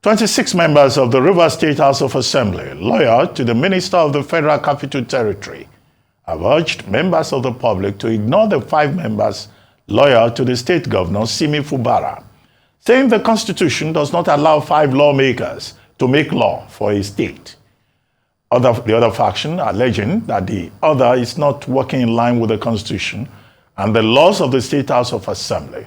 26 members of the Rivers State House of Assembly, loyal to the Minister of the Federal Capital Territory, have urged members of the public to ignore the 5 members loyal to the state governor, Simi Fubara, saying the Constitution does not allow 5 lawmakers to make law for a state. The other faction alleging that the other is not working in line with the Constitution and the laws of the State House of Assembly.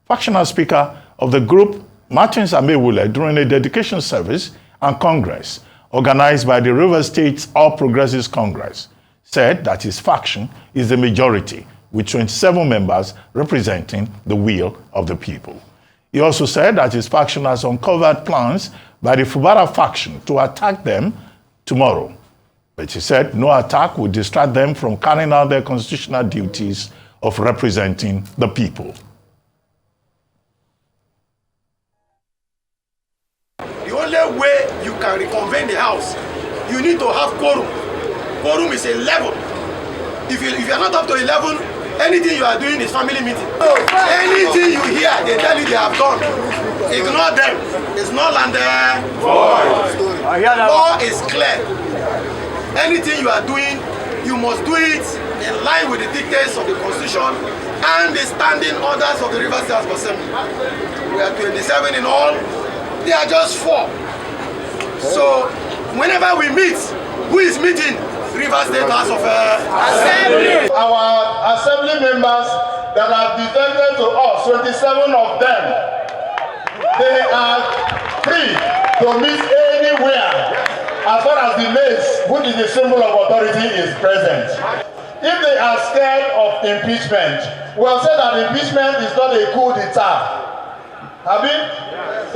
Factional Speaker of the group, Martin Amewule, during a dedication service and Congress organized by the River State All Progressives Congress, said that his faction is the majority, with 27 members representing the will of the people. He also said that his faction has uncovered plans by the Fubara faction to attack them tomorrow. But he said no attack would distract them from carrying out their constitutional duties of representing the people. The only way you can reconvene the house, you need to have quorum. Quorum is 11. If you are not up to 11, anything you are doing is family meeting. Anything you hear, they tell you they have done. Ignore them. It's not landed. Law is clear. Anything you are doing, you must do it in line with the dictates of the Constitution and the standing orders of the River State House of Assembly. We are 27 in all. They are just 4. So whenever we meet, who is meeting? River State House of Assembly. Our assembly members that have defended to us, 27 of them, they are free to meet anywhere as far as the mace, which is the symbol of authority, is present. If they are scared of impeachment, we'll say that impeachment is not a coup d'etat. I mean,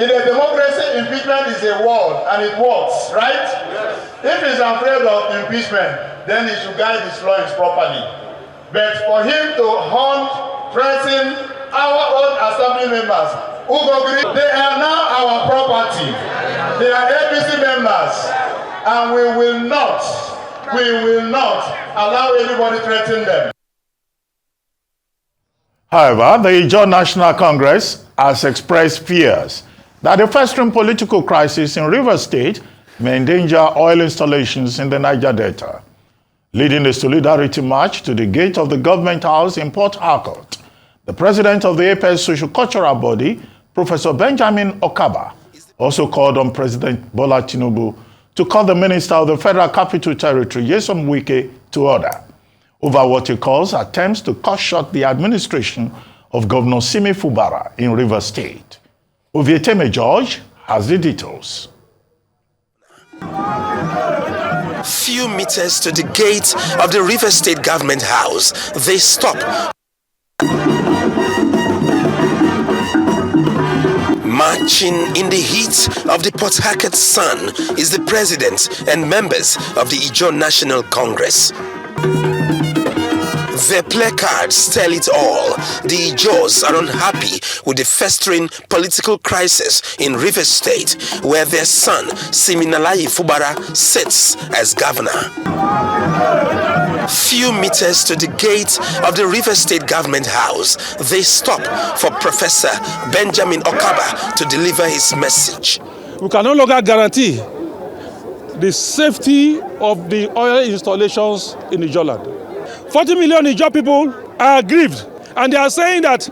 in a democracy, impeachment is a word and it works, right? If he's afraid of impeachment, then he should guide his loins properly. But for him to hunt, threaten our own assembly members, they are now our property. They are ABC members, and we will not allow anybody threaten them. However, the Ijaw National Congress has expressed fears that the festering political crisis in Rivers State may endanger oil installations in the Niger Delta. Leading the Solidarity March to the gate of the Government House in Port Harcourt, the president of the impasse socio-cultural body, Professor Benjamin Okaba, also called on President Bola Tinubu to call the Minister of the Federal Capital Territory, Nyesom Wike, to order over what he calls attempts to cut short the administration of Governor Simi Fubara in Rivers State. Ovieteme George has the details. Few meters to the gate of the Rivers State Government House, they stop. Marching in the heat of the Port Harcourt sun is the president and members of the Ijaw National Congress. Their placards tell it all. The Ijaws are unhappy with the festering political crisis in Rivers State, where their son, Siminalayi Fubara, sits as governor. Few meters to the gate of the Rivers State Government House, they stop for Professor Benjamin Okaba to deliver his message. We can no longer guarantee the safety of the oil installations in Ijaw land. 40 million Ijaw people are aggrieved, and they are saying that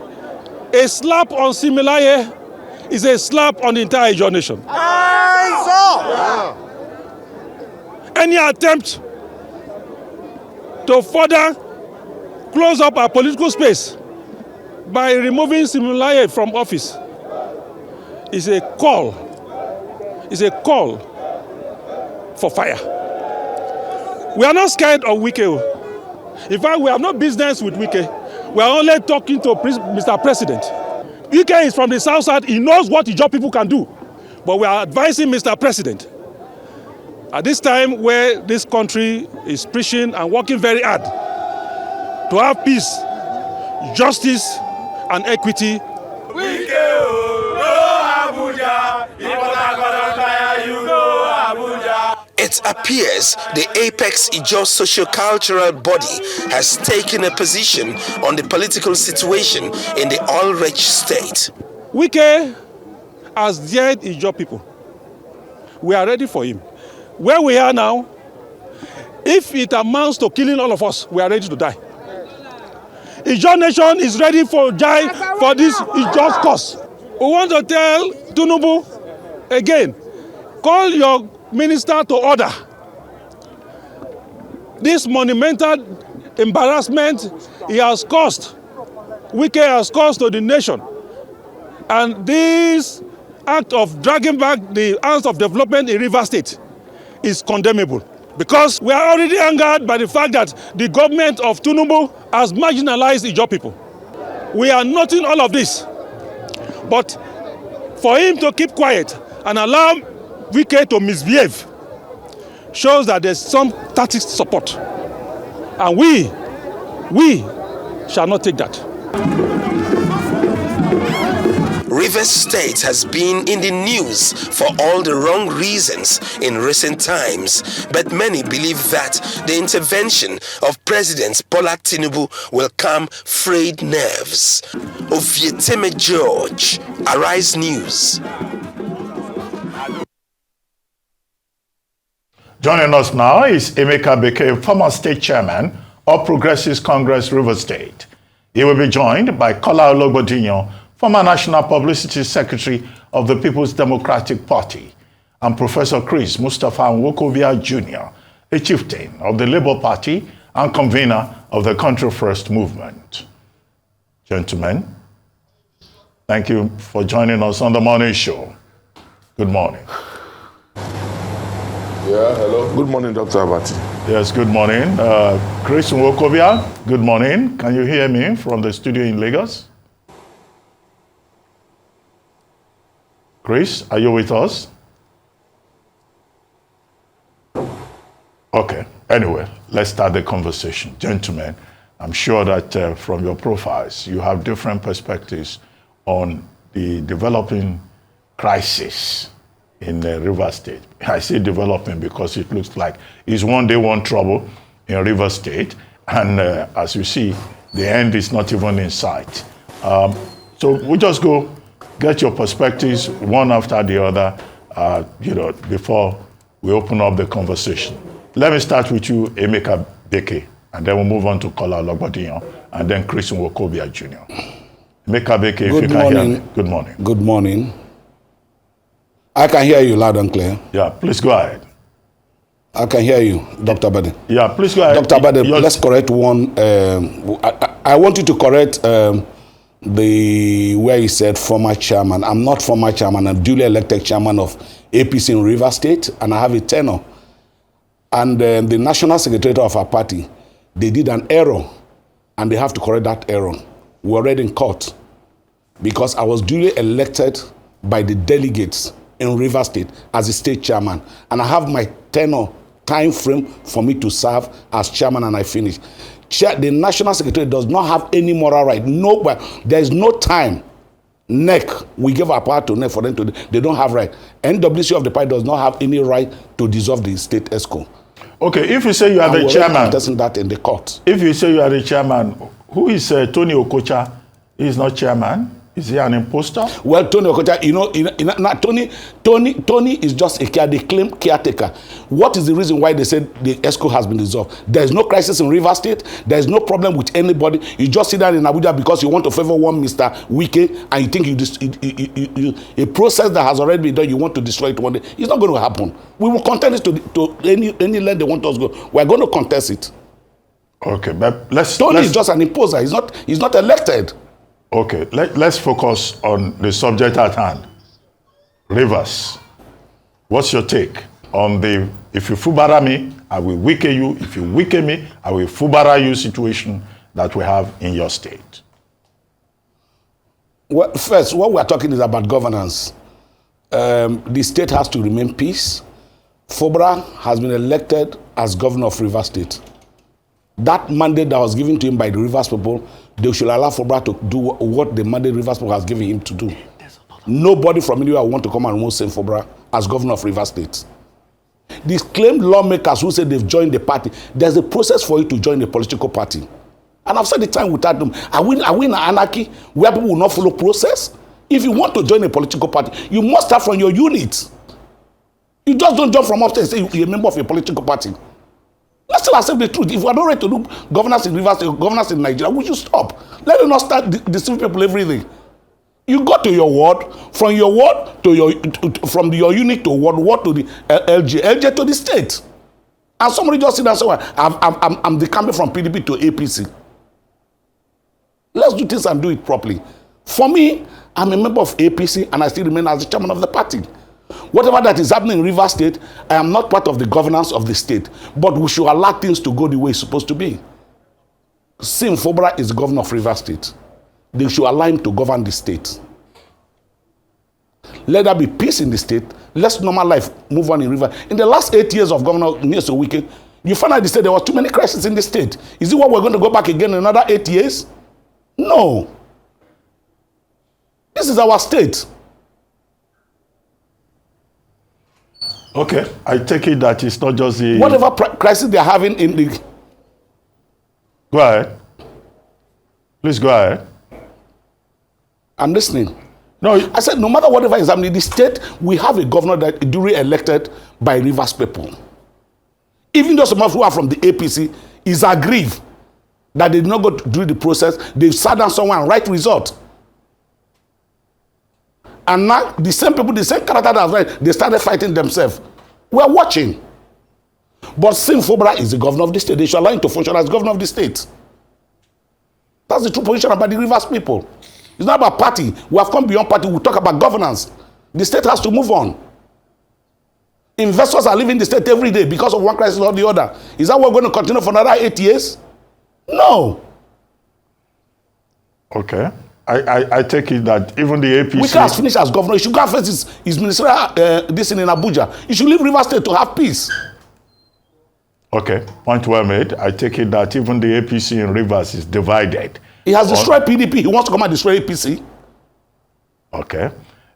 a slap on Siminalayi is a slap on the entire Ijaw nation. Any attempt to further close up our political space by removing Siminalayi from office is a call for fire. We are not scared of Wike. In fact, we have no business with Wike. We are only talking to Mr. President. Wike is from the south side. He knows what Ijaw people can do. But we are advising Mr. President, at this time where this country is preaching and working very hard to have peace, justice, and equity. It appears the apex Ijaw socio-cultural body has taken a position on the political situation in the oil-rich state. Wike has dared Ijaw people we are ready for him. Where we are now, if it amounts to killing all of us, we are ready to die. Ijaw Nation is ready for this just cause. We want to tell Tinubu again, call your minister to order. This monumental embarrassment he has caused, Wike has caused to the nation, and this act of dragging back the hands of development in Rivers State is condemnable. Because we are already angered by the fact that the government of Tinubu has marginalized Ijaw people. We are noting all of this. But for him to keep quiet and allow Wike to misbehave shows that there's some tactics support. And we shall not take that. Rivers State has been in the news for all the wrong reasons in recent times, but many believe that the intervention of President Bola Tinubu will calm frayed nerves. Ovieteme George, Arise News. Joining us now is Emeka Beke, former state chairman of Progressive Congress Rivers State. He will be joined by Kola Ologbondiyan, former National Publicity Secretary of the People's Democratic Party, and Professor Chris Mustapha Nwokobia Jr., a chieftain of the Labour Party and convener of the Country First movement. Gentlemen, thank you for joining us on the morning show. Good morning. Yeah, hello. Good morning, Dr. Abati. Yes, good morning. Chris Nwokobia, good morning. Can you hear me from the studio in Lagos? Chris, are you with us? Okay, anyway, let's start the conversation. Gentlemen, I'm sure that from your profiles, you have different perspectives on the developing crisis in Rivers State. I say developing because it looks like it's one day, one trouble in Rivers State. And as you see, the end is not even in sight. So we just go get your perspectives one after the other, before we open up the conversation. Let me start with you, Emeka Beke, and then we'll move on to Kola Ologbondiyan, and then Chris Nwokobia Jr. Emeka Beke, if you can hear me. Good morning. Good morning. I can hear you loud and clear. Yeah, please go ahead. I can hear you, Dr. Bade. Yeah, please go ahead. Dr. Bade, let's correct one. I want you to correct where you said former chairman. I'm not former chairman. I'm duly elected chairman of APC in Rivers State, and I have a tenure. And the national secretary of our party, they did an error, and they have to correct that error. We're already in court because I was duly elected by the delegates in Rivers State as a state chairman, and I have my tenure time frame for me to serve as chairman, and I finish. The national secretary does not have any moral right. No, there is no time. NEC, we give our power to NEC for them to. They don't have right. NWC of the party does not have any right to dissolve the state ESCO. Okay, if you say you are the chairman, contesting that in the court. If you say you are the chairman, who is Tony Okocha? He is not chairman. Is he an imposter? Well, Tony Okocha, Tony is just they claim caretaker. What is the reason why they said the ESCO has been dissolved? There is no crisis in Rivers State. There is no problem with anybody. You just sit down in Abuja because you want to favor one Mr. Wike, and you think a process that has already been done, you want to destroy it one day. It's not going to happen. We will contest it to any land they want us to go. We are going to contest it. Okay, but Tony is just an imposter. He's not elected. Okay, let's focus on the subject at hand. Rivers, what's your take on the if you fubara me, I will weaken you. If you weaken me, I will fubara you situation that we have in your state? Well, first, what we are talking is about governance. The state has to remain peace. Fubara has been elected as governor of Rivers State. That mandate that was given to him by the Rivers people, they should allow Fubara to do what the mandate Rivers people has given him to do. Nobody from anywhere want to come and remove Fubara as governor of Rivers State. These claimed lawmakers who say they've joined the party, there's a process for you to join a political party. And I've said the time without them. Are we in an anarchy where people will not follow process? If you want to join a political party, you must start from your unit. You just don't jump from upstairs and say you're a member of a political party. Let's still accept the truth. If we are not ready to do governance in Rivers State, governance in Nigeria, we should stop. Let us not start deceiving people every day. You go to your ward, from your ward to from your unit to ward to the LG to the state. And somebody just sit down and say, I'm decamping from PDP to APC. Let's do things and do it properly. For me, I'm a member of APC and I still remain as the chairman of the party. Whatever that is happening in Rivers State, I am not part of the governance of the state. But we should allow things to go the way it's supposed to be. Sim Fobara is the governor of Rivers State. They should allow him to govern the state. Let there be peace in the state. Let's normal life move on in Rivers. In the last 8 years of Governor Nyeso Wike, you find out the state there was too many crises in the state. Is it what we're going to go back again in another 8 years? No. This is our state. Okay, I take it that it's not just the... Whatever crisis they're having in the... Go ahead. Please go ahead. I'm listening. No, I said no matter whatever is happening in the state, we have a governor that is duly elected by Rivers people. Even those who are from the APC is aggrieved that they did not go through the process. They've sat down somewhere and write result. And now the same people, the same character that's right, they started fighting themselves. We're watching. But Sim Fobara is the governor of the state. They should allow him to function as governor of the state. That's the true position about the Rivers people. It's not about party. We have come beyond party. We talk about governance. The state has to move on. Investors are leaving the state every day because of one crisis or the other. Is that what we're going to continue for another 8 years? No. Okay. I take it that even the APC... Wike has finished as governor. He should go and face his ministerial this in Abuja. He should leave Rivers State to have peace. Okay, point well made. I take it that even the APC in Rivers is divided. He has destroyed PDP. He wants to come and destroy APC. Okay.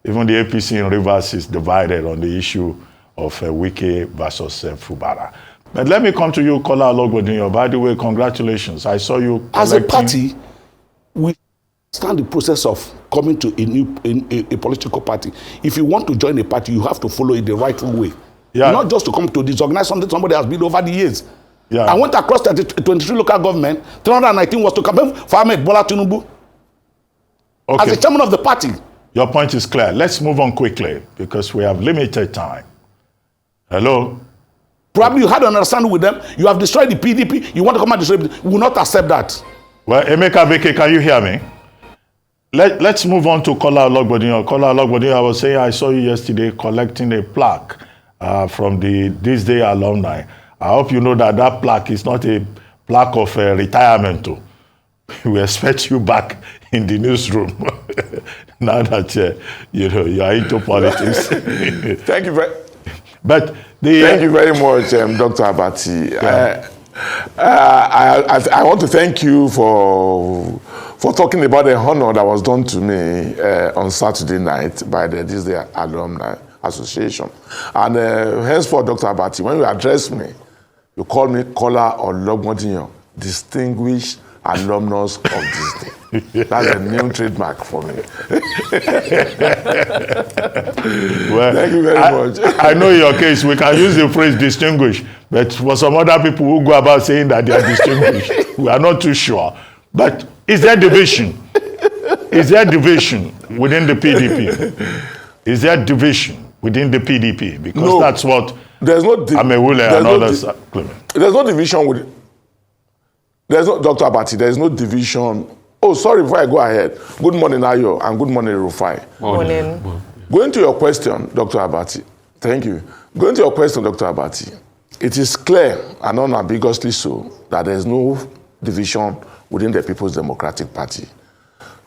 Even the APC in Rivers is divided on the issue of Wike versus Fubara. But let me come to you, Kola Ologbondiyan. By the way, congratulations. I saw you as a party, we stand the process of coming to a political party. If you want to join a party, you have to follow it the rightful way. Yeah. Not just to come to disorganize something somebody has built over the years. Yeah. I went across 23 local government. 319 was to campaign for Ahmed Bola Tinubu. Okay. As the chairman of the party. Your point is clear. Let's move on quickly because we have limited time. Hello? Probably you had an understanding with them. You have destroyed the PDP. You want to come and destroy it. We will not accept that. Well, Emeka, Beke, can you hear me? Let's move on to Kola Ologbondiyan. Kola Ologbondiyan, I was saying I saw you yesterday collecting a plaque from the This Day alumni. I hope you know that that plaque is not a plaque of retirement. Too. We expect you back in the newsroom now that you are into politics. Thank you very. But thank you very much, Dr. Abati. Yeah. I want to thank you for talking about the honor that was done to me on Saturday night by the This Day Alumni Association. And henceforth, Dr. Abati, when you address me, you call me Kola Ologbondiyan, distinguished alumnus of this day. That's a new trademark for me. Well, thank you very much. I know in your case, we can use the phrase distinguished, but for some other people who go about saying that they are distinguished, we are not too sure. But is there division? Is there division within the PDP? Is there division within the PDP? Because no, that's what there's no Amewule and others are claiming. There's no division with... There's no, Dr. Abati, there's no division. Oh, sorry, before I go ahead. Good morning, Ayo, and good morning, Rufai. Morning. Going to your question, Dr. Abati. Thank you. Going to your question, Dr. Abati. It is clear and unambiguously so that there is no division within the People's Democratic Party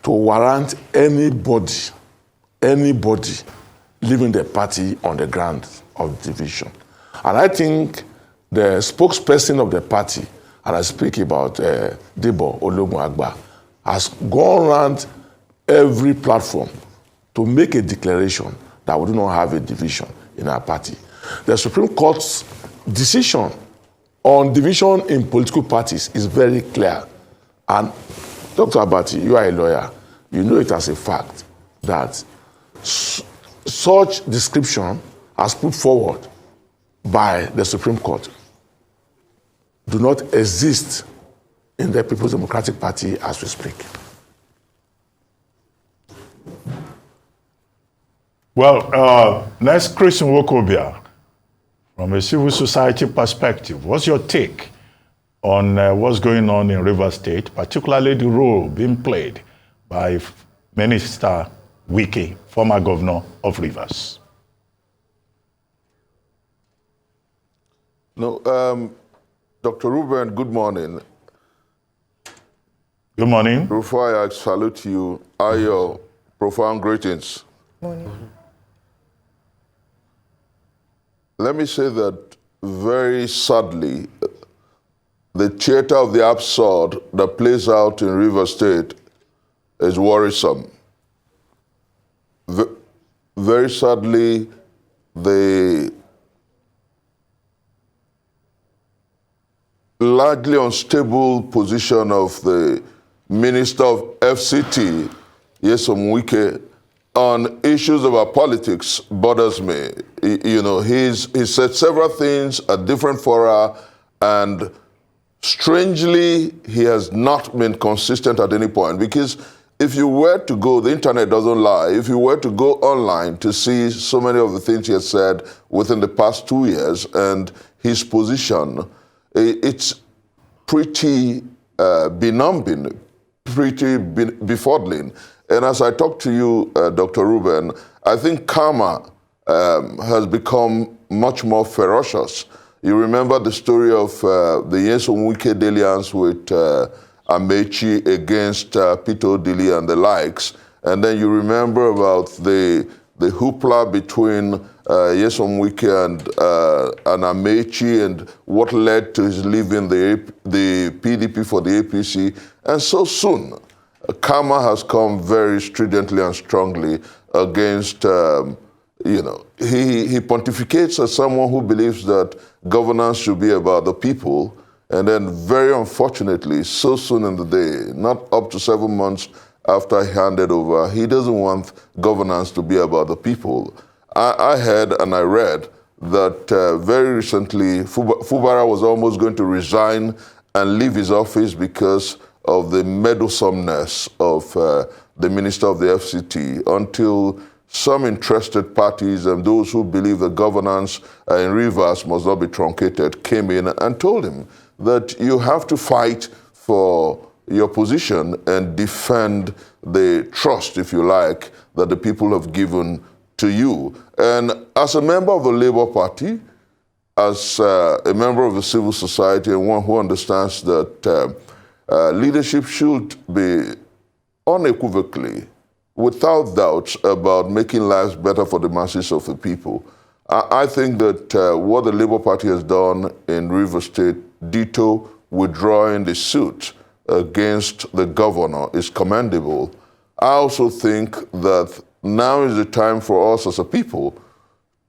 to warrant anybody leaving the party on the ground of division. And I think the spokesperson of the party, and I speak about Debo Ologbondiyan, has gone around every platform to make a declaration that we do not have a division in our party. The Supreme Court's decision on division in political parties is very clear. And Dr. Abati, you are a lawyer. You know it as a fact that such description as put forward by the Supreme Court do not exist in the People's Democratic Party as we speak. Well, next, Chris Nwokobia, from a civil society perspective, what's your take on what's going on in Rivers State, particularly the role being played by Minister Beke, former governor of Rivers? No, Dr. Ruben, good morning. Good morning. Before I salute you, are your profound greetings. Morning. Let me say that very sadly, the theater of the absurd that plays out in River State is worrisome. Very sadly, the largely unstable position of the Minister of FCT, Nyesom Wike, on issues of our politics bothers me. You know, he said several things at different fora, and strangely, he has not been consistent at any point. Because if you were to go, the internet doesn't lie, if you were to go online to see so many of the things he has said within the past 2 years and his position, it's pretty benumbing, pretty befuddling. And as I talk to you, Dr. Ruben, I think karma has become much more ferocious. You remember the story of the Nyesom Wike dalliance with Amechi against Peter Odili and the likes. And then you remember about the hoopla between Nyesom Wike and Amechi and what led to his leaving the PDP for the APC. And so soon, karma has come very stridently and strongly against, you know, he pontificates as someone who believes that governance should be about the people, and then very unfortunately, so soon in the day, not up to 7 months after he handed over, he doesn't want governance to be about the people. I heard and I read that very recently, Fubara was almost going to resign and leave his office because of the meddlesomeness of the Minister of the FCT, until some interested parties and those who believe the governance in Rivers must not be truncated came in and told him that you have to fight for your position and defend the trust, if you like, that the people have given to you. And as a member of the Labour Party, as a member of the civil society and one who understands that leadership should be unequivocally, without doubt, about making lives better for the masses of the people. I think that what the Labour Party has done in Rivers State, ditto withdrawing the suit against the governor, is commendable. I also think that now is the time for us as a people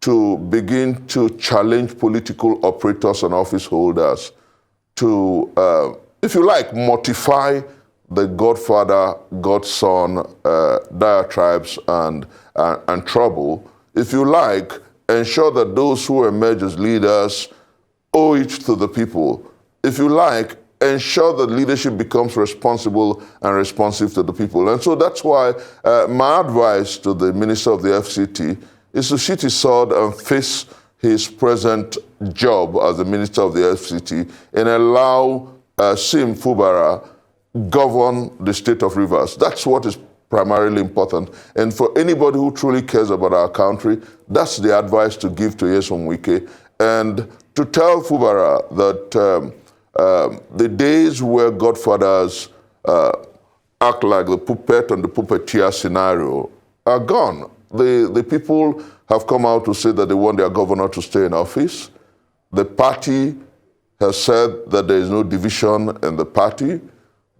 to begin to challenge political operators and office holders to, if you like, mortify the godfather, godson diatribes and trouble. If you like, ensure that those who emerge as leaders owe it to the people. If you like, ensure that leadership becomes responsible and responsive to the people. And so that's why my advice to the Minister of the FCT is to sheath his sword and face his present job as the Minister of the FCT and allow Sim Fubara govern the state of Rivers. That's what is primarily important. And for anybody who truly cares about our country, that's the advice to give to Nyesom Wike, and to tell Fubara that the days where godfathers act like the puppet and the puppeteer scenario are gone. The people have come out to say that they want their governor to stay in office. The party has said that there is no division in the party.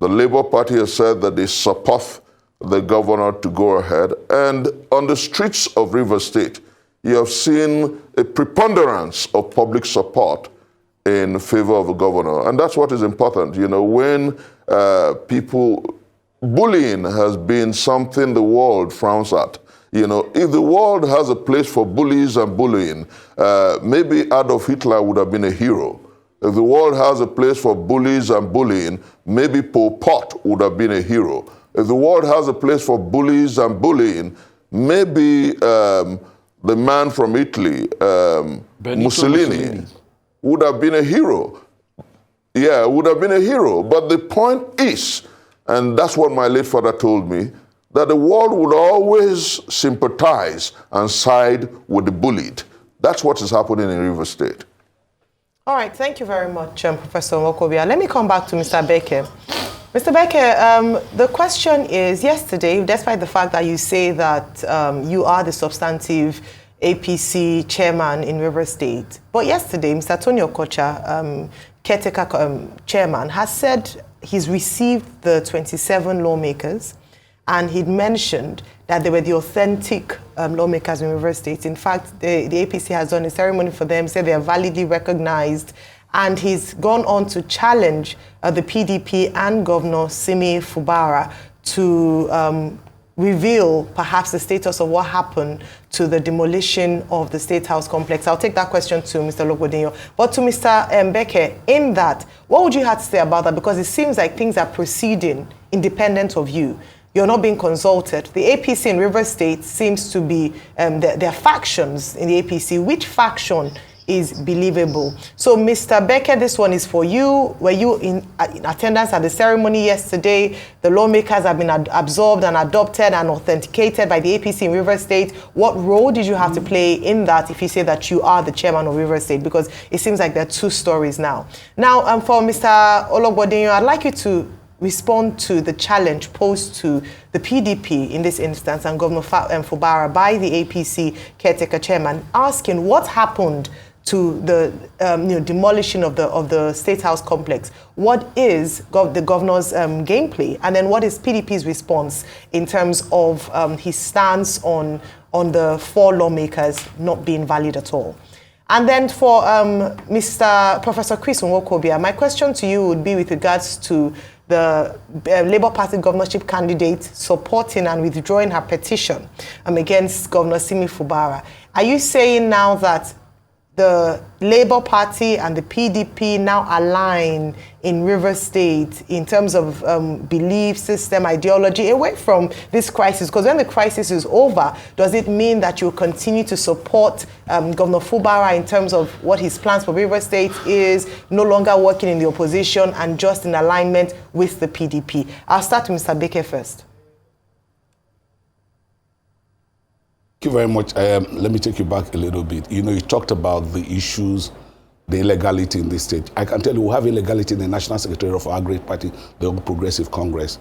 The Labour Party has said that they support the governor to go ahead. And on the streets of Rivers State, you have seen a preponderance of public support in favor of the governor. And that's what is important. You know, when bullying has been something the world frowns at. You know, if the world has a place for bullies and bullying, maybe Adolf Hitler would have been a hero. If the world has a place for bullies and bullying, maybe Pol Pot would have been a hero. If the world has a place for bullies and bullying, maybe the man from Italy, Mussolini, would have been a hero. Yeah, would have been a hero. But the point is, and that's what my late father told me, that the world would always sympathize and side with the bullied. That's what is happening in River State. All right, thank you very much, Professor Nwokobia. Let me come back to Mr. Beke. Mr. Beke, the question is, yesterday, despite the fact that you say that you are the substantive APC chairman in River State, but yesterday, Mr. Tony Okocha, caretaker chairman, has said he's received the 27 lawmakers, and he'd mentioned that they were the authentic lawmakers in River State. In fact, the APC has done a ceremony for them, said they are validly recognized, and he's gone on to challenge the PDP and Governor Simi Fubara to reveal perhaps the status of what happened to the demolition of the State House complex. I'll take that question to Mr. Ologbondiyan. But to Mr. Beke, in that, what would you have to say about that? Because it seems like things are proceeding independent of you. You're not being consulted. The APC in River State seems to be, there are factions in the APC. Which faction is believable? So, Mr. Beke, this one is for you. Were you in attendance at the ceremony yesterday? The lawmakers have been absorbed and adopted and authenticated by the APC in River State. What role did you have to play in that if you say that you are the chairman of River State? Because it seems like there are two stories now. Now, for Mr. Ologbondiyan, I'd like you to respond to the challenge posed to the PDP in this instance and Governor Fubara by the APC caretaker chairman, asking what happened to the demolition of the State House complex. What is the governor's gameplay, and then what is PDP's response in terms of his stance on the 4 lawmakers not being valid at all? And then for Professor Chris Nwokobia, my question to you would be with regards to the Labour Party governorship candidate supporting and withdrawing her petition against Governor Simi Fubara. Are you saying now that the Labour Party and the PDP now align in River State in terms of belief system, ideology, away from this crisis? Because when the crisis is over, does it mean that you'll continue to support Governor Fubara in terms of what his plans for River State is, no longer working in the opposition and just in alignment with the PDP? I'll start with Mr. Beke first. Thank you very much. Let me take you back a little bit. You know, you talked about the issues, the illegality in this state. I can tell you we have illegality in the National Secretariat of our great party, the All Progressive Congress.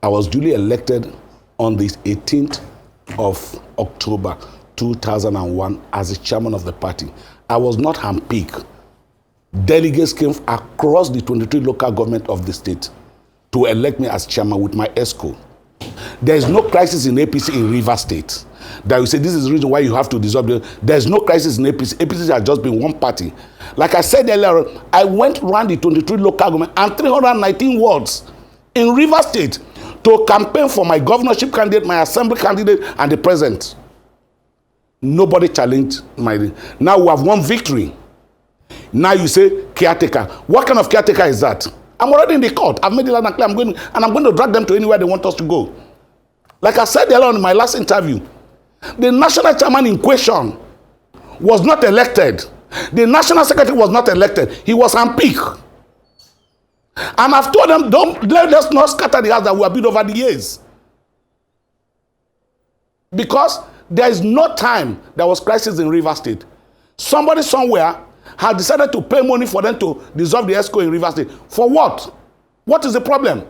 I was duly elected on the 18th of October 2001 as the chairman of the party. I was not handpicked. Delegates came across the 23 local government of the state to elect me as chairman with my ESCO. There is no crisis in APC in River State that you say this is the reason why you have to dissolve. There's no crisis in APC. APC has just been one party. Like I said earlier, I went around the 23 local government and 319 wards in River State to campaign for my governorship candidate, my assembly candidate, and the president. Nobody challenged my... Now we have one victory. Now you say caretaker. What kind of caretaker is that? I'm already in the court. I've made it loud and clear. I'm going to drag them to anywhere they want us to go. Like I said earlier in my last interview, the national chairman in question was not elected. The national secretary was not elected. He was handpicked. And I've told them, let us not scatter the house that we have built over the years. Because there is no time there was crisis in River State. Somebody somewhere had decided to pay money for them to dissolve the ESCO in River State. For what? What is the problem?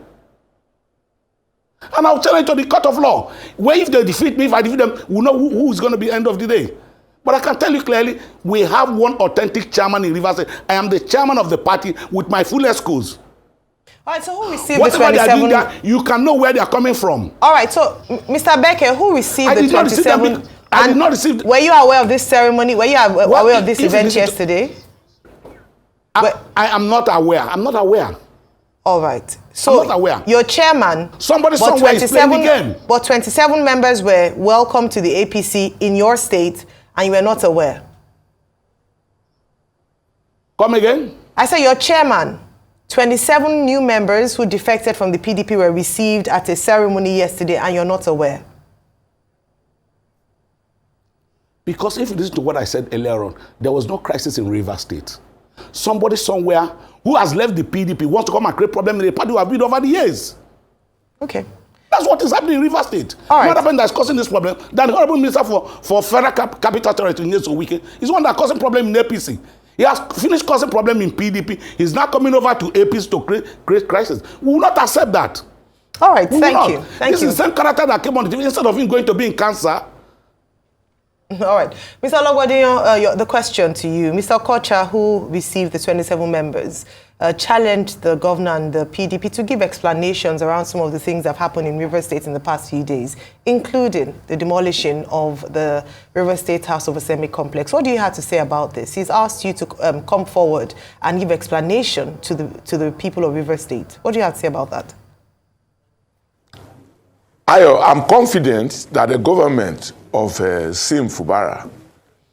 And I'll tell you to the court of law, where if they defeat me, if I defeat them, we'll know who is going to be end of the day. But I can tell you clearly, we have one authentic chairman in River State. I am the chairman of the party with my full ESCOs. All right, so who received whatever the 27? They are doing there, you can know where they are coming from. All right, so Mr. Beke, who received the 27? I did not receive. Were you aware of this ceremony? Were you aware of this event yesterday? I am not aware. I'm not aware. All right. So I'm not aware. Your chairman, Somebody somewhere is playing the game. But 27 members were welcome to the APC in your state, and you were not aware. Come again? I said your chairman, 27 new members who defected from the PDP were received at a ceremony yesterday, and you're not aware. Because if you listen to what I said earlier on, there was no crisis in Rivers State. Somebody somewhere who has left the PDP wants to come and create problem in the party who have been over the years. Okay. That's what is happening in Rivers State. All right. What happened that's causing this problem? That the Honorable Minister for Federal Capital Territory, Nwokobia, is one that causing problem in APC. He has finished causing problem in PDP. He's now coming over to APC to create crisis. We will not accept that. All right, thank you. This is the same character that came on the TV. Instead of him going to be in cancer. All right. Mr. Ologbondiyan, the question to you. Mr. Kocha, who received the 27 members, challenged the governor and the PDP to give explanations around some of the things that have happened in Rivers State in the past few days, including the demolition of the Rivers State House of Assembly complex. What do you have to say about this? He's asked you to come forward and give explanation to the people of Rivers State. What do you have to say about that? I'm confident that the government of Sim Fubara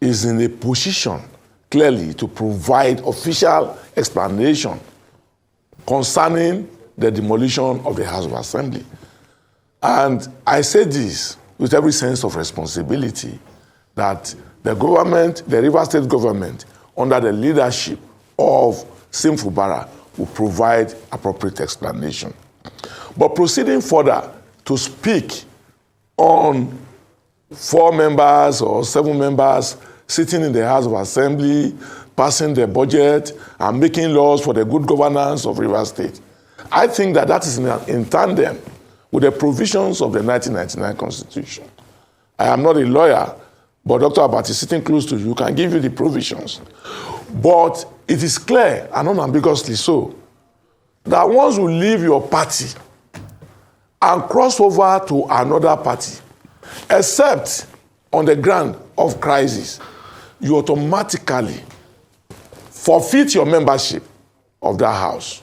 is in a position clearly to provide official explanation concerning the demolition of the House of Assembly. And I say this with every sense of responsibility that the government, the Rivers State government, under the leadership of Sim Fubara, will provide appropriate explanation. But proceeding further to speak on 4 members or 7 members sitting in the House of Assembly, passing the budget and making laws for the good governance of Rivers State, I think that that is in tandem with the provisions of the 1999 Constitution. I am not a lawyer, but Dr. Abati, sitting close to you, can give you the provisions. But it is clear, and unambiguously so, that once you leave your party and cross over to another party, except on the ground of crisis, you automatically forfeit your membership of that house.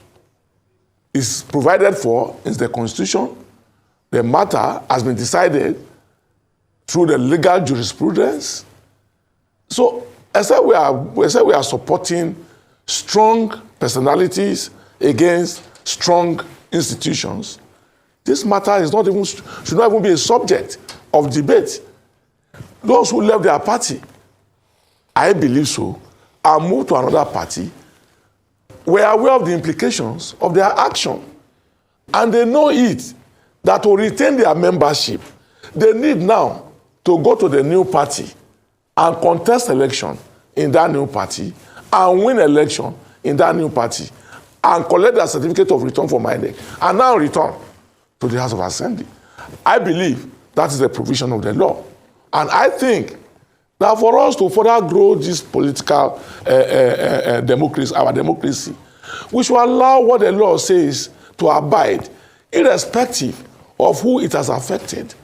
It's provided for in the Constitution. The matter has been decided through the legal jurisprudence. So, except we are supporting strong personalities against strong institutions, this matter is not even, should not even be a subject of debate. Those who left their party, I believe so, and moved to another party, were aware of the implications of their action. And they know it, that to retain their membership, they need now to go to the new party and contest election in that new party and win election in that new party and collect their certificate of return from INEC and now return to the House of Assembly. I believe that is the provision of the law. And I think that for us to further grow this political democracy, our democracy, we should allow what the law says to abide, irrespective of who it has affected.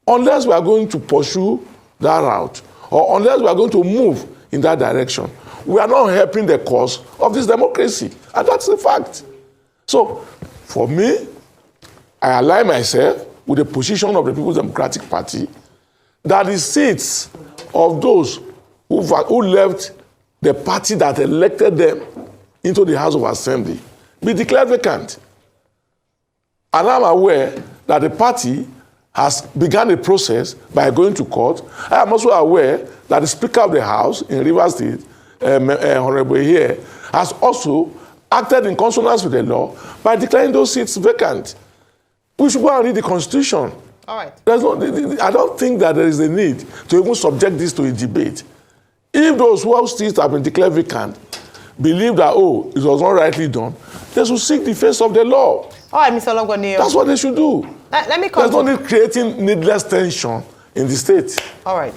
Unless we are going to pursue that route, or unless we are going to move in that direction, we are not helping the cause of this democracy. And that's the fact. So, for me, I align myself with the position of the People's Democratic Party that the seats of those who left the party that elected them into the House of Assembly be declared vacant. And I'm aware that the party has begun a process by going to court. I am also aware that the Speaker of the House in Rivers State, Honorable here, has also acted in consonance with the law by declaring those seats vacant. We should go and read the Constitution. All right. I don't think that there is a need to even subject this to a debate. If those whose seats have been declared vacant believe that, oh, it was not rightly done, they should seek the face of the law. All right, Mr. Ologbondiyan. That's what they should do. Let me come. There's no need creating needless tension in the state. All right.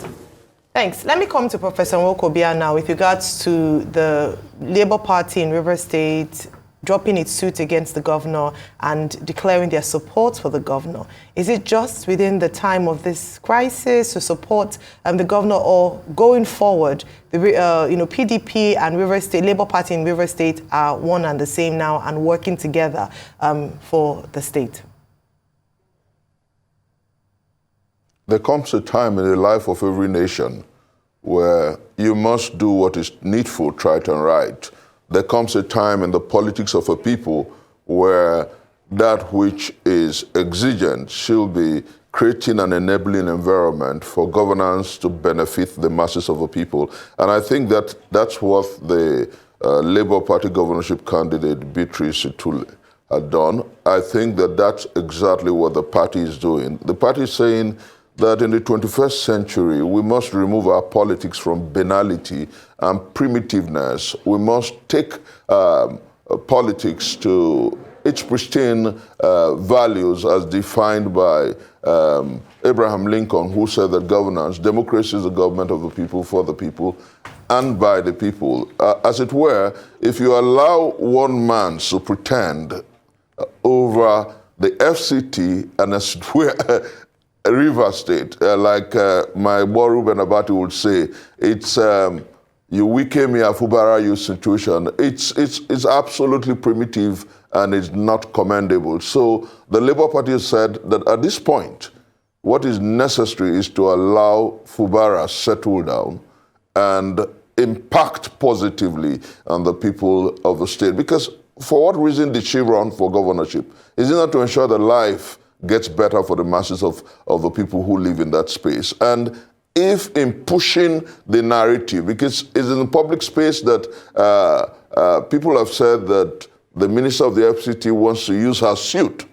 Thanks. Let me come to Professor Nwokobia now with regards to the Labour Party in Rivers State dropping its suit against the governor and declaring their support for the governor. Is it just within the time of this crisis to support the governor, or going forward, the PDP and River State, Labour Party in River State are one and the same now and working together for the state? There comes a time in the life of every nation where you must do what is needful, right and right. There comes a time in the politics of a people where that which is exigent should be creating an enabling environment for governance to benefit the masses of a people. And I think that that's what the Labour Party governorship candidate Beatrice Itule had done. I think that that's exactly what the party is doing. The party is saying that in the 21st century, we must remove our politics from banality and primitiveness. We must take politics to its pristine values as defined by Abraham Lincoln, who said that governance, democracy is the government of the people, for the people, and by the people. As it were, if you allow one man to pretend over the FCT and as it were, River State, like my boy Ruben Abati would say, it's you wike me afubara you situation. It's absolutely primitive and it's not commendable. So the Labour Party has said that at this point, what is necessary is to allow Fubara settle down and impact positively on the people of the state. Because for what reason did she run for governorship? Is it not to ensure that life gets better for the masses of the people who live in that space? And if in pushing the narrative, because it's in the public space that people have said that the minister of the FCT wants to use her suit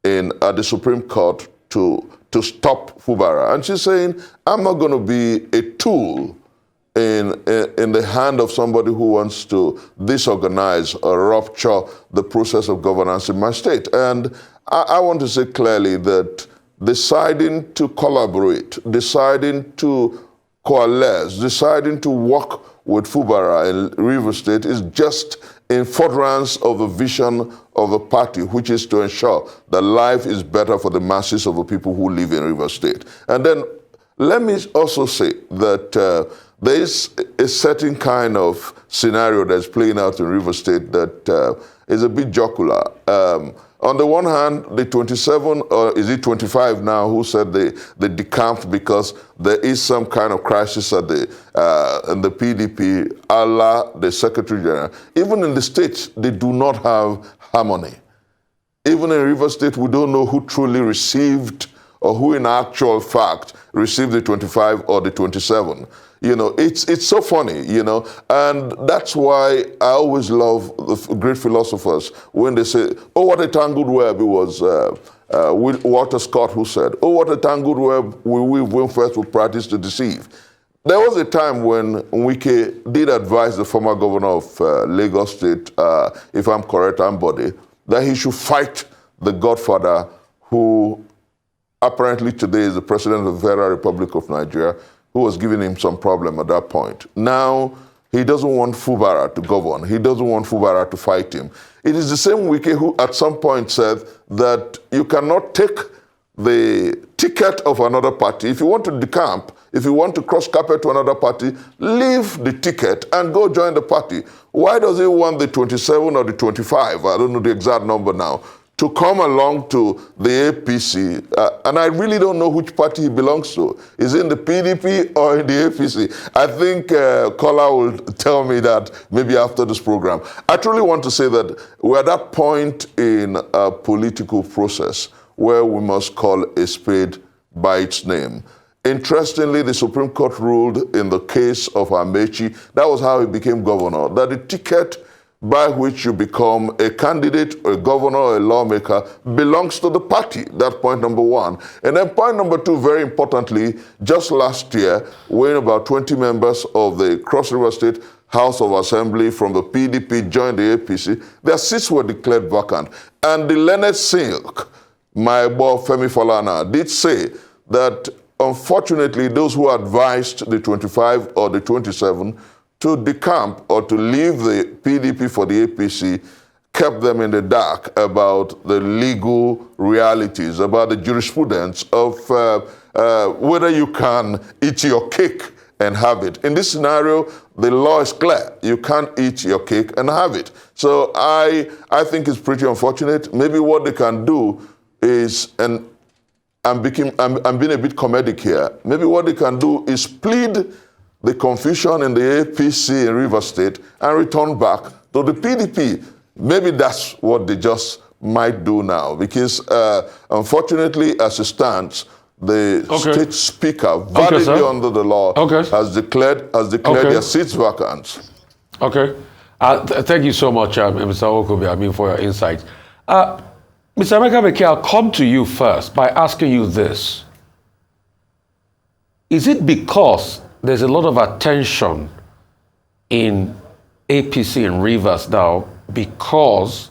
at the Supreme Court to stop Fubara. And she's saying, I'm not going to be a tool in the hand of somebody who wants to disorganize or rupture the process of governance in my state. And I want to say clearly that deciding to collaborate, deciding to coalesce, deciding to work with Fubara in River State is just in furtherance of the vision of the party, which is to ensure that life is better for the masses of the people who live in River State. And then let me also say that there is a certain kind of scenario that's playing out in River State that is a bit jocular. On the one hand, the 27, or is it 25 now, who said they decamped because there is some kind of crisis at in the PDP, Allah, the Secretary General. Even in the states, they do not have harmony. Even in River State, we don't know who truly received or who in actual fact received the 25 or the 27. You know, it's so funny, you know, and that's why I always love the great philosophers when they say, oh, what a tangled web. It was Walter Scott who said, oh, what a tangled web we weave when first we practice to deceive. There was a time when Wike did advise the former governor of Lagos State, if I'm correct, Ambode, that he should fight the godfather who apparently today is the president of the Federal Republic of Nigeria, who was giving him some problem at that point. Now, he doesn't want Fubara to govern. He doesn't want Fubara to fight him. It is the same Wike who at some point said that you cannot take the ticket of another party. If you want to decamp, if you want to cross carpet to another party, leave the ticket and go join the party. Why does he want the 27 or the 25? I don't know the exact number now, to come along to the APC, and I really don't know which party he belongs to. Is it in the PDP or in the APC? I think Kola will tell me that maybe after this program. I truly want to say that we're at that point in a political process where we must call a spade by its name. Interestingly, the Supreme Court ruled in the case of Amechi, that was how he became governor, that the ticket by which you become a candidate, a governor, or a lawmaker belongs to the party. That's point number one. And then point number two, very importantly, just last year, when about 20 members of the Cross River State House of Assembly from the PDP joined the APC, their seats were declared vacant. And the learned Silk, my boy Femi Falana, did say that unfortunately those who advised the 25 or the 27 to decamp or to leave the PDP for the APC kept them in the dark about the legal realities, about the jurisprudence of whether you can eat your cake and have it. In this scenario, the law is clear. You can't eat your cake and have it. So I think it's pretty unfortunate. Maybe what they can do is, and I'm being a bit comedic here, maybe what they can do is plead the confusion in the APC in Rivers State and return back to the PDP. Maybe that's what they just might do now, because unfortunately, as it stands, the state speaker, validly under the law, has declared their seats vacant. Okay. Thank you so much, Mr. Nwokobia, for your insight. Mr. Emeka Beke, I'll come to you first by asking you this. Is it because there's a lot of attention in APC in Rivers now because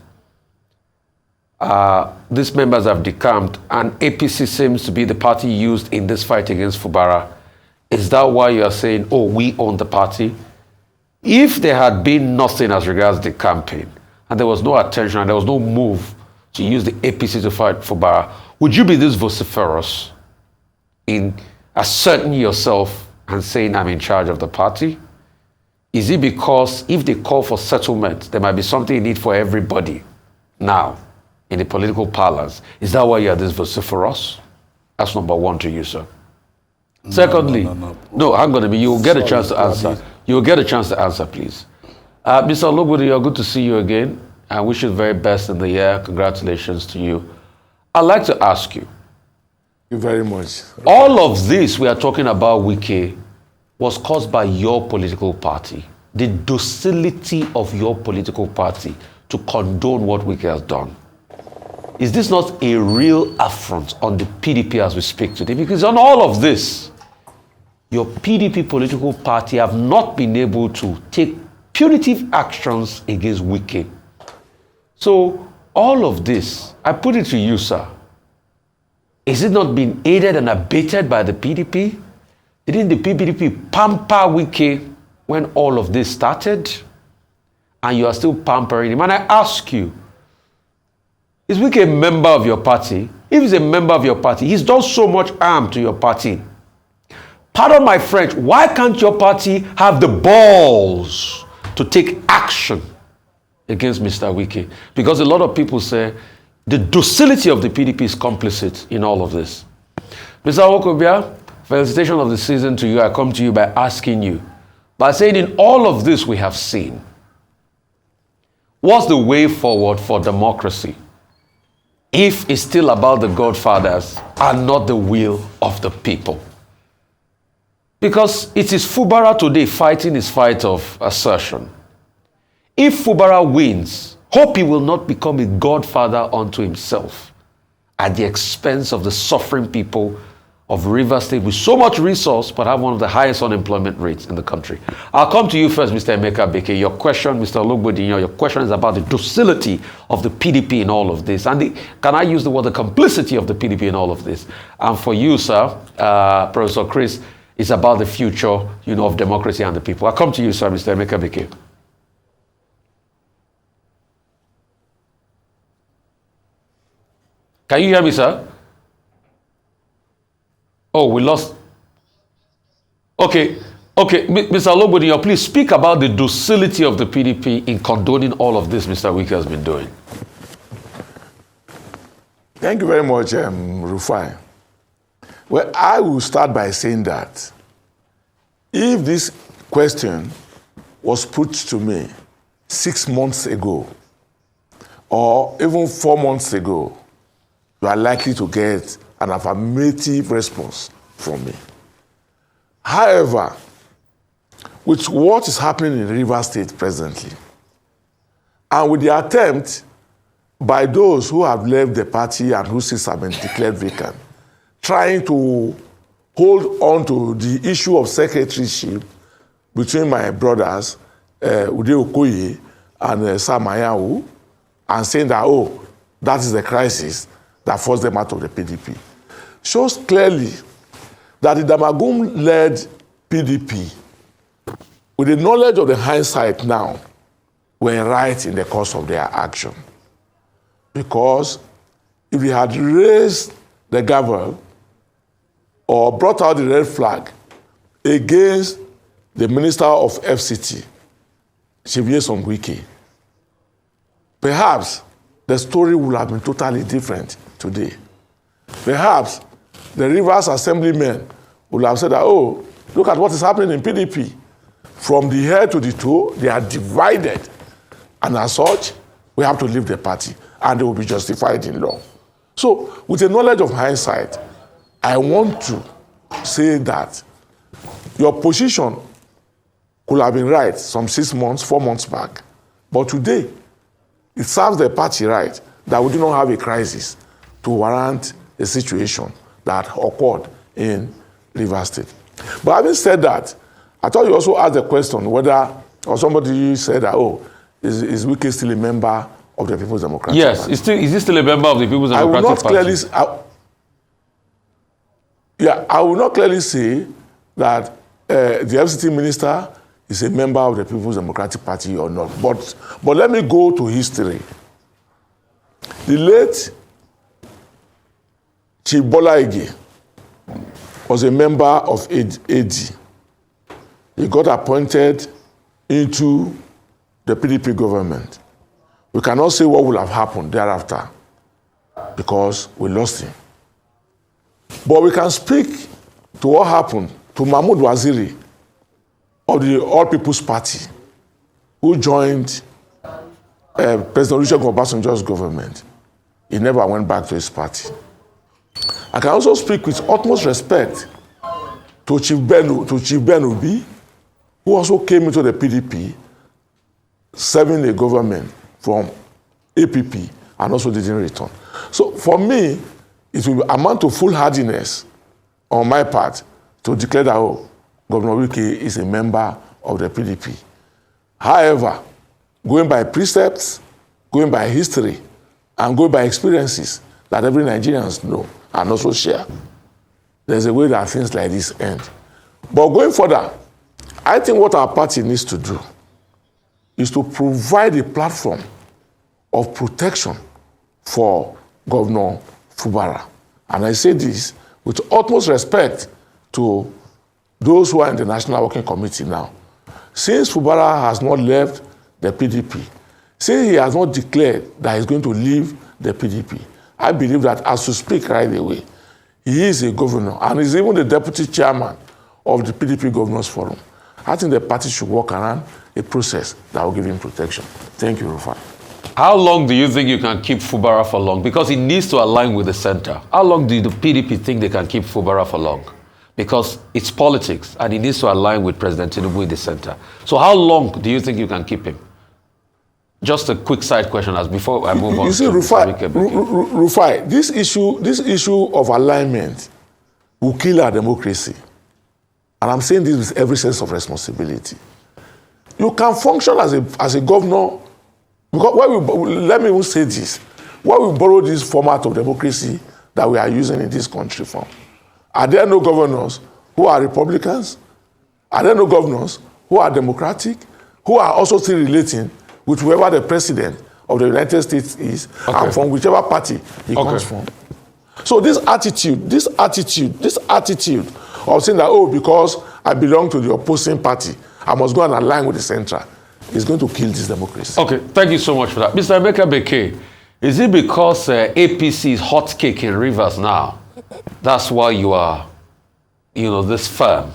these members have decamped and APC seems to be the party used in this fight against Fubara? Is that why you are saying, oh, we own the party? If there had been nothing as regards the campaign and there was no attention and there was no move to use the APC to fight Fubara, would you be this vociferous in asserting yourself and saying, I'm in charge of the party? Is it because if they call for settlement, there might be something in it for everybody now in the political parlance? Is that why you are this vociferous? That's number one to you, sir. Secondly, no, hang on a minute. You will get a chance to answer. You will get a chance to answer, please. Mr. Ologbondiyan, good to see you again. I wish you the very best in the year. Congratulations to you. I'd like to ask you. Thank you very much. All of this we are talking about, Wike, was caused by your political party. The docility of your political party to condone what Wike has done. Is this not a real affront on the PDP as we speak today? Because on all of this, your PDP political party have not been able to take punitive actions against Wike. So all of this, I put it to you, sir. Is it not being aided and abated by the PDP? Didn't the PDP pamper Wike when all of this started? And you are still pampering him. And I ask you, is Wike a member of your party? If he's a member of your party, he's done so much harm to your party. Pardon my French, why can't your party have the balls to take action against Mr. Wike? Because a lot of people say the docility of the PDP is complicit in all of this. Mr. Nwokobia, felicitation of the season to you. I come to you by asking you, by saying in all of this we have seen, what's the way forward for democracy if it's still about the godfathers and not the will of the people? Because it is Fubara today fighting his fight of assertion. If Fubara wins, hope he will not become a godfather unto himself at the expense of the suffering people of Rivers State with so much resource but have one of the highest unemployment rates in the country. I'll come to you first, Mr. Emeka Beke. Your question, Mr. Ologbondiyan, your question is about the docility of the PDP in all of this. And can I use the word the complicity of the PDP in all of this? And for you, sir, Professor Chris, it's about the future, of democracy and the people. I'll come to you, sir, Mr. Emeka Beke. Can you hear me, sir? Oh, we lost. Okay. Mr. Ologbondiyan, please speak about the docility of the PDP in condoning all of this Mr. Wike has been doing. Thank you very much, Rufai. Well, I will start by saying that if this question was put to me 6 months ago, or even 4 months ago, you are likely to get an affirmative response from me. However, with what is happening in Rivers State presently, and with the attempt by those who have left the party and whose seats have been declared vacant, trying to hold on to the issue of secretaryship between my brothers, Ude Okoye and Sam Ayahu, and saying that, that is the crisis that forced them out of the PDP, shows clearly that the Damagum-led PDP, with the knowledge of the hindsight now, were right in the course of their action. Because if they had raised the gavel or brought out the red flag against the Minister of FCT, Chief Nyesom Wike, perhaps the story would have been totally different today. Perhaps the Rivers Assemblymen would have said that, oh, look at what is happening in PDP. From the head to the toe, they are divided. And as such, we have to leave the party, and they will be justified in law. So, with the knowledge of hindsight, I want to say that your position could have been right some 6 months, 4 months back. But today, it serves the party right that we do not have a crisis to warrant a situation that occurred in Rivers State. But having said that, I thought you also asked the question whether, or somebody said that, oh, is Wike still a member of the People's Democratic Party? Yes, is he still a member of the People's Democratic Party? I will not clearly say that the FCT minister is a member of the People's Democratic Party or not. But let me go to history. The late Chief Bola Ige was a member of AD. He got appointed into the PDP government. We cannot say what will have happened thereafter because we lost him. But we can speak to what happened to Mahmoud Waziri of the All People's Party, who joined President Olusegun Obasanjo's government. He never went back to his party. I can also speak with utmost respect to Chief Ben Obi, who also came into the PDP, serving the government from APP and also didn't return. So for me, it will amount to foolhardiness on my part to declare that, oh, Governor Wike is a member of the PDP. However, going by precepts, going by history, and going by experiences that every Nigerian know and also share, there's a way that things like this end. But going further, I think what our party needs to do is to provide a platform of protection for Governor Fubara. And I say this with utmost respect to those who are in the National Working Committee now. Since Fubara has not left the PDP, since he has not declared that he's going to leave the PDP, I believe that as we speak right away, he is a governor and is even the deputy chairman of the PDP Governors Forum. I think the party should work around a process that will give him protection. Thank you, Rufai. How long do you think you can keep Fubara for long? Because it needs to align with the center. How long do the PDP think they can keep Fubara for long? Because it's politics and it needs to align with President Tinubu in the center. So how long do you think you can keep him? Just a quick side question as before I move on. You see, Rufai, this issue of alignment will kill our democracy. And I'm saying this with every sense of responsibility. You can function as a governor, because let me even say this, where we borrow this format of democracy that we are using in this country from. Are there no governors who are Republicans? Are there no governors who are Democratic, who are also still relating with whoever the president of the United States is, and from whichever party he comes from? So this attitude of saying that, oh, because I belong to the opposing party, I must go and align with the central, is going to kill this democracy. Okay, thank you so much for that. Mr. Emeka Beke, is it because APC is hot cake in Rivers now? That's why you are, this firm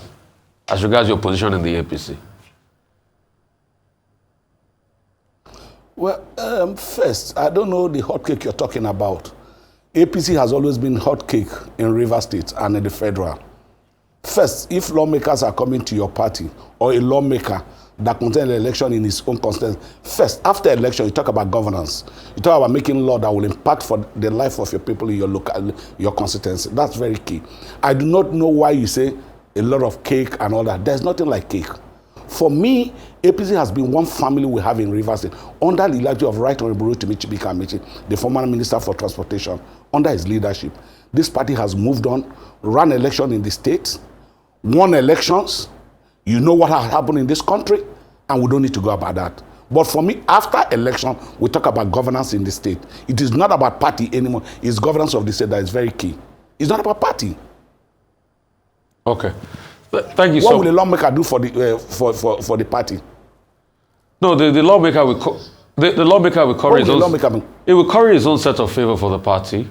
as regards your position in the APC? Well, first, I don't know the hot cake you're talking about. APC has always been hot cake in Rivers State and in the federal. First, if lawmakers are coming to your party or a lawmaker that contains an election in his own constituency, first, after election, you talk about governance. You talk about making law that will impact for the life of your people in your constituency. That's very key. I do not know why you say a lot of cake and all that. There's nothing like cake. For me, APC has been one family we have in Rivers State under the leadership of Right Honorable Beke Amici, the former Minister for Transportation. Under his leadership, this party has moved on, ran election in the state, won elections. You know what has happened in this country, and we don't need to go about that. But for me, after election, we talk about governance in the state. It is not about party anymore. It's governance of the state that is very key. It's not about party. Okay. Thank you. What will the lawmaker do for the party? No, the lawmaker will the lawmaker will curry his own. It will curry his own set of favor for the party.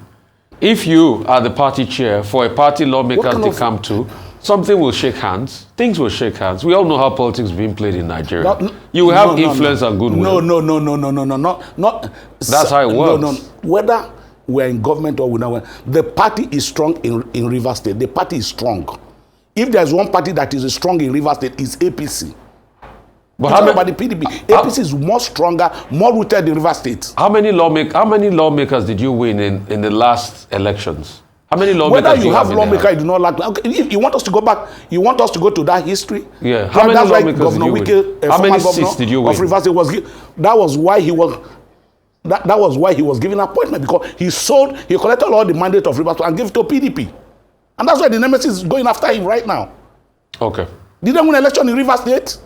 If you are the party chair for a party lawmakers they come to, something will shake hands. Things will shake hands. We all know how politics is being played in Nigeria. You will have influence and goodwill. No. That's how it works. No. Whether we're in government or we're not, the party is strong in Rivers State. The party is strong. If there's one party that is strong in Rivers State, it's APC. But how about the PDP? APC is more stronger, more rooted in Rivers State. How many lawmakers did you win in the last elections? How many lawmakers? Whether you have lawmakers, you do not like. Okay, if you want us to go back, you want us to go to that history. Yeah. How many lawmakers did you win? How many seats did you win? Of Rivers State that was why he was given an appointment, because he collected all the mandate of Rivers and gave it to PDP, and that's why the nemesis is going after him right now. Okay. Did they win an election in Rivers State?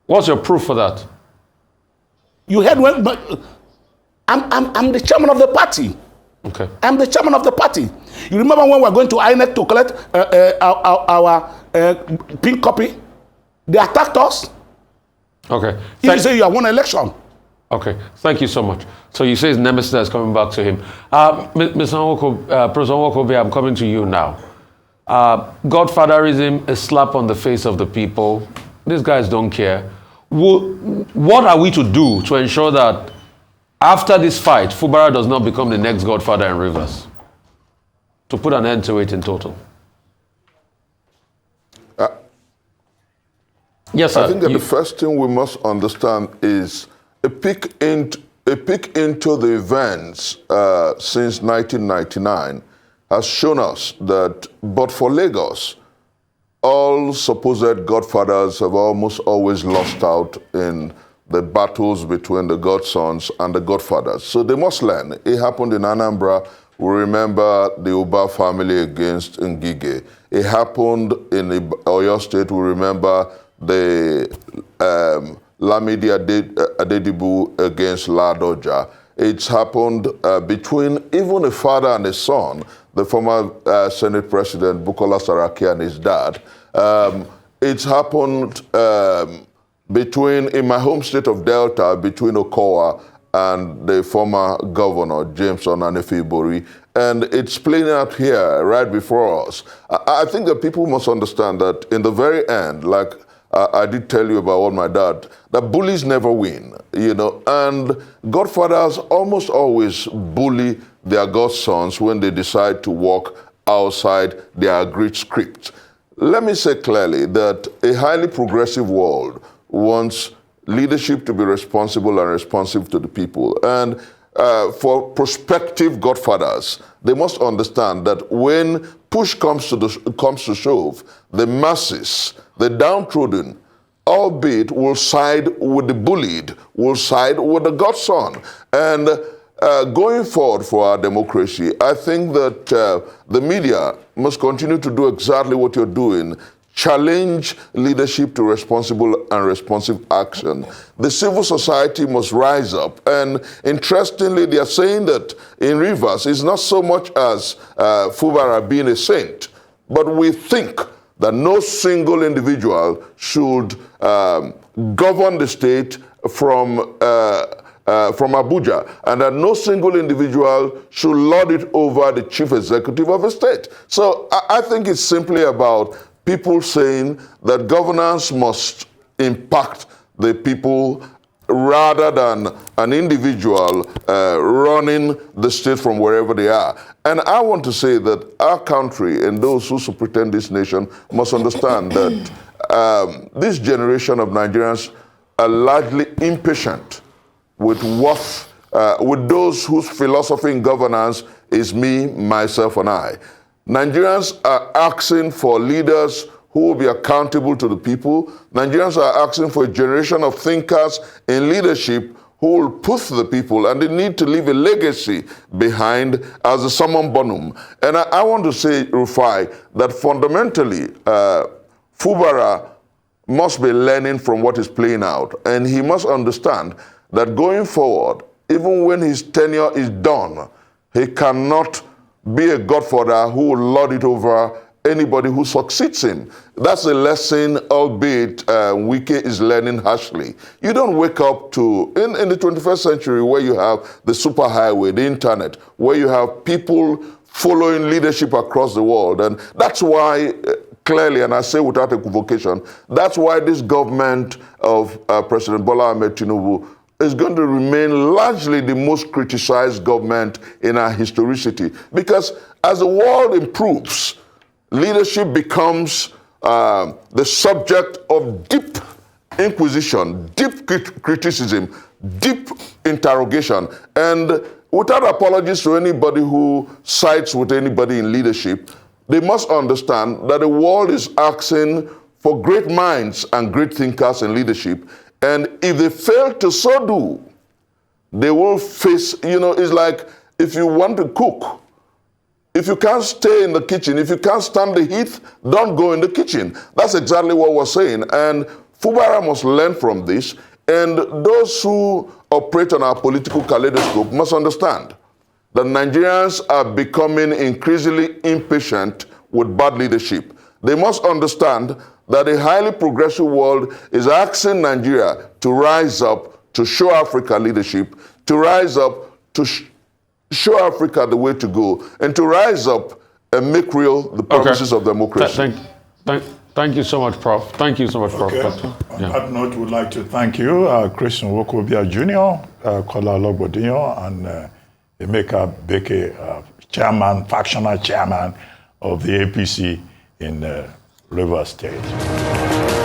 What's your proof for that? You heard when, but I'm the chairman of the party. Okay. I'm the chairman of the party. You remember when we were going to INEC to collect our pink copy? They attacked us. Okay. If you say you have won an election. Okay. Thank you so much. So you say his nemesis is coming back to him. President Nwokobia, I'm coming to you now. Godfatherism, a slap on the face of the people. These guys don't care. What are we to do to ensure that after this fight, Fubara does not become the next godfather in Rivers? To put an end to it in total. Yes, sir. I think that the first thing we must understand is a peek into the events since 1999 has shown us that, but for Lagos, all supposed godfathers have almost always lost out in the battles between the godsons and the godfathers. So they must learn. It happened in Anambra. We remember the Uba family against Ngige. It happened in Oyo State. We remember the Lamidi Adedibu against Ladoja. It's happened between even a father and a son, the former Senate President Bukola Saraki and his dad. It's happened in my home state of Delta, between Okowa and the former governor, James Onanefibori. And it's playing out here right before us. I think that people must understand that in the very end, like I did tell you about what my dad, that bullies never win, and godfathers almost always bully their godsons when they decide to walk outside their agreed script. Let me say clearly that a highly progressive world wants leadership to be responsible and responsive to the people. And for prospective godfathers, they must understand that when push comes to shove, the masses, the downtrodden, albeit will side with the bullied, will side with the godson. And going forward for our democracy, I think that the media must continue to do exactly what you're doing. Challenge leadership to responsible and responsive action. The civil society must rise up. And interestingly, they are saying that in Rivers, it's not so much as Fubara being a saint, but we think that no single individual should govern the state from Abuja, and that no single individual should lord it over the chief executive of a state. So I think it's simply about people saying that governance must impact the people rather than an individual running the state from wherever they are. And I want to say that our country and those who pretend this nation must understand that this generation of Nigerians are largely impatient with those whose philosophy in governance is me, myself, and I. Nigerians are asking for leaders who will be accountable to the people. Nigerians are asking for a generation of thinkers in leadership who will push the people, and they need to leave a legacy behind as a summum bonum. And I want to say, Rufai, that fundamentally, Fubara must be learning from what is playing out. And he must understand that going forward, even when his tenure is done, he cannot be a godfather who will lord it over anybody who succeeds him. That's a lesson, albeit Wike is learning harshly. You don't wake up to, in the 21st century, where you have the superhighway, the internet, where you have people following leadership across the world. And that's why, clearly, and I say without equivocation, that's why this government of President Bola Ahmed Tinubu is going to remain largely the most criticized government in our historicity. Because as the world improves, leadership becomes the subject of deep inquisition, deep criticism, deep interrogation. And without apologies to anybody who sides with anybody in leadership, they must understand that the world is asking for great minds and great thinkers in leadership. And if they fail to so do, they will face, it's like if you want to cook, if you can't stay in the kitchen, if you can't stand the heat, don't go in the kitchen. That's exactly what we're saying. And Fubara must learn from this. And those who operate on our political kaleidoscope must understand that Nigerians are becoming increasingly impatient with bad leadership. They must understand that a highly progressive world is asking Nigeria to rise up, to show Africa leadership, to rise up, to show Africa the way to go, and to rise up and make real the promises of democracy. Thank you so much, Prof. Thank you so much, Prof. Okay. On that note, we'd like to thank you, Christian Nwokobia Jr., Kola Ologbondiyan, and Emeka Beke, factional chairman of the APC in Rivers State.